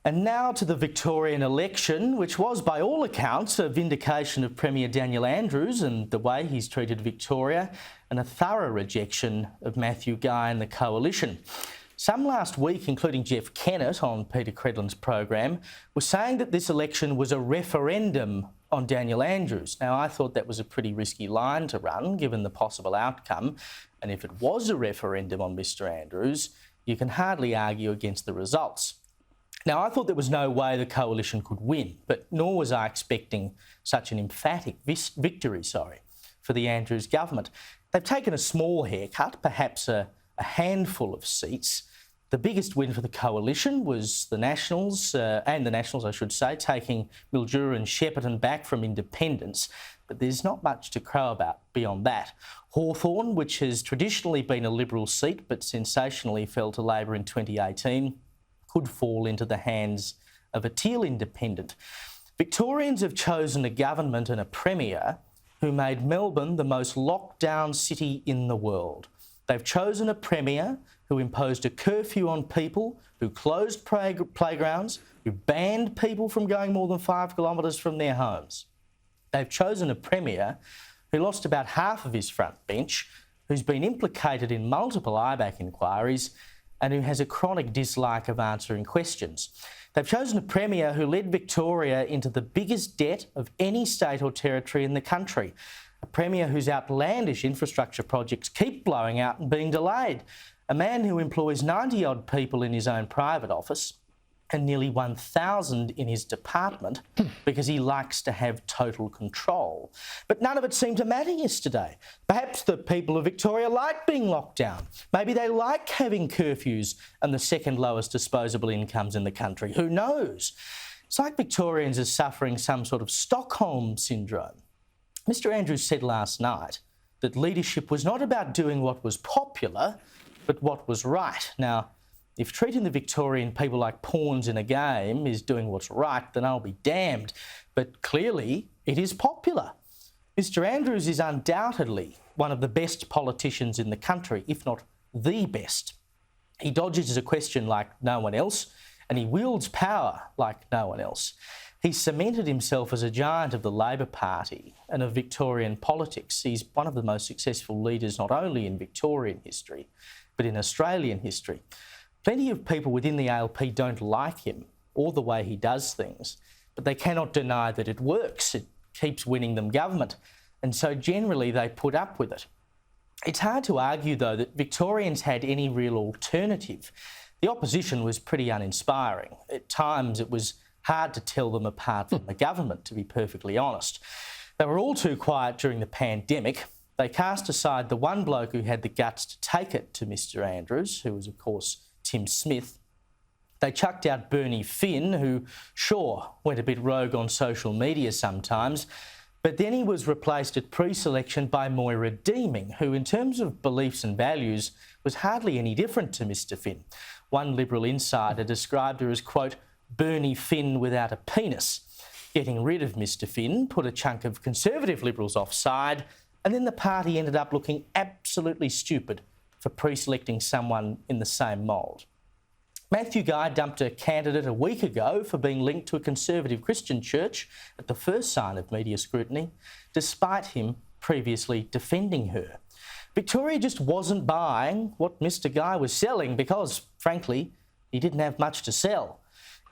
And now to the Victorian election, which was by all accounts a vindication of Premier Daniel Andrews and the way he's treated Victoria, and a thorough rejection of Matthew Guy and the coalition. Some last week, including Jeff Kennett on Peter Credlin's program, were saying that this election was a referendum on Daniel Andrews. Now, I thought that was a pretty risky line to run, given the possible outcome. And if it was a referendum on Mr Andrews, you can hardly argue against the results. Now, I thought there was no way the coalition could win, but nor was I expecting such an emphatic victory for the Andrews government. They've taken a small haircut, perhaps a handful of seats. The biggest win for the coalition was the Nationals, taking Mildura and Shepparton back from independence. But there's not much to crow about beyond that. Hawthorn, which has traditionally been a Liberal seat but sensationally fell to Labor in 2018, could fall into the hands of a Teal independent. Victorians have chosen a government and a premier who made Melbourne the most locked down city in the world. They've chosen a premier who imposed a curfew on people, who closed playgrounds, who banned people from going more than 5 kilometres from their homes. They've chosen a premier who lost about half of his front bench, who's been implicated in multiple IBAC inquiries, and who has a chronic dislike of answering questions. They've chosen a premier who led Victoria into the biggest debt of any state or territory in the country. A premier whose outlandish infrastructure projects keep blowing out and being delayed. A man who employs 90-odd people in his own private office and nearly 1,000 in his department because he likes to have total control. But none of it seemed to matter yesterday. Perhaps the people of Victoria like being locked down. Maybe they like having curfews and the second lowest disposable incomes in the country. Who knows? It's like Victorians are suffering some sort of Stockholm syndrome. Mr Andrews said last night that leadership was not about doing what was popular, but what was right. Now, if treating the Victorian people like pawns in a game is doing what's right, then I'll be damned. But clearly, it is popular. Mr Andrews is undoubtedly one of the best politicians in the country, if not the best. He dodges a question like no one else, and he wields power like no one else. He's cemented himself as a giant of the Labor Party and of Victorian politics. He's one of the most successful leaders not only in Victorian history, but in Australian history. Plenty of people within the ALP don't like him or the way he does things, but they cannot deny that it works. It keeps winning them government, and so generally they put up with it. It's hard to argue, though, that Victorians had any real alternative. The opposition was pretty uninspiring. At times it was hard to tell them apart from the government, to be perfectly honest. They were all too quiet during the pandemic. They cast aside the one bloke who had the guts to take it to Mr Andrews, who was, of course, Tim Smith. They chucked out Bernie Finn, who, sure, went a bit rogue on social media sometimes, but then he was replaced at pre-selection by Moira Deeming, who, in terms of beliefs and values, was hardly any different to Mr Finn. One Liberal insider described her as, quote, Bernie Finn without a penis. Getting rid of Mr Finn put a chunk of Conservative Liberals offside, and then the party ended up looking absolutely stupid for pre-selecting someone in the same mould. Matthew Guy dumped a candidate a week ago for being linked to a conservative Christian church at the first sign of media scrutiny, despite him previously defending her. Victoria just wasn't buying what Mr Guy was selling because, frankly, he didn't have much to sell.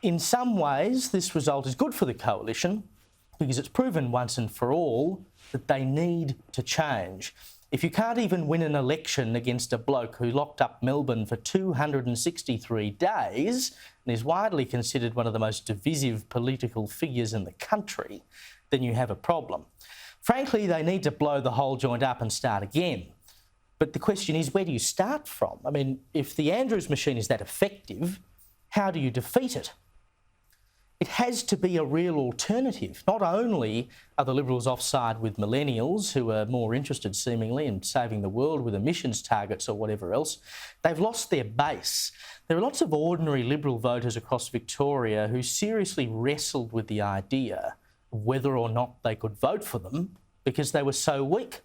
In some ways, this result is good for the coalition because it's proven once and for all that they need to change. If you can't even win an election against a bloke who locked up Melbourne for 263 days and is widely considered one of the most divisive political figures in the country, then you have a problem. Frankly, they need to blow the whole joint up and start again. But the question is, where do you start from? I mean, if the Andrews machine is that effective, how do you defeat it? It has to be a real alternative. Not only are the Liberals offside with millennials, who are more interested seemingly in saving the world with emissions targets or whatever else, they've lost their base. There are lots of ordinary Liberal voters across Victoria who seriously wrestled with the idea of whether or not they could vote for them because they were so weak.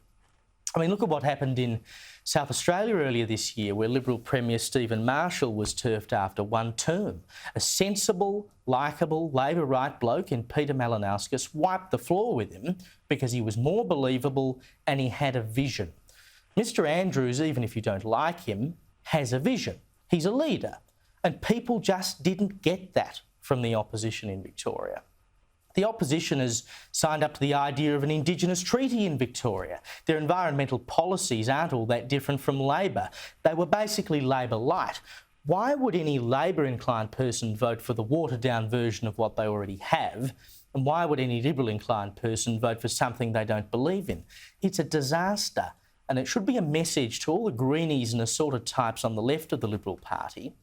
I mean, look at what happened in South Australia earlier this year, where Liberal Premier Stephen Marshall was turfed after one term. A sensible, likeable, Labor right bloke in Peter Malinauskas wiped the floor with him because he was more believable and he had a vision. Mr Andrews, even if you don't like him, has a vision. He's a leader. And people just didn't get that from the opposition in Victoria. The opposition has signed up to the idea of an Indigenous treaty in Victoria. Their environmental policies aren't all that different from Labor. They were basically Labor light. Why would any Labor-inclined person vote for the watered-down version of what they already have? And why would any Liberal-inclined person vote for something they don't believe in? It's a disaster, and it should be a message to all the greenies and assorted types on the left of the Liberal Party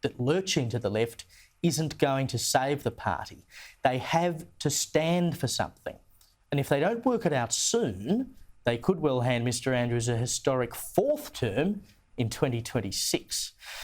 that lurching to the left isn't going to save the party. They have to stand for something. And if they don't work it out soon, they could well hand Mr Andrews a historic fourth term in 2026.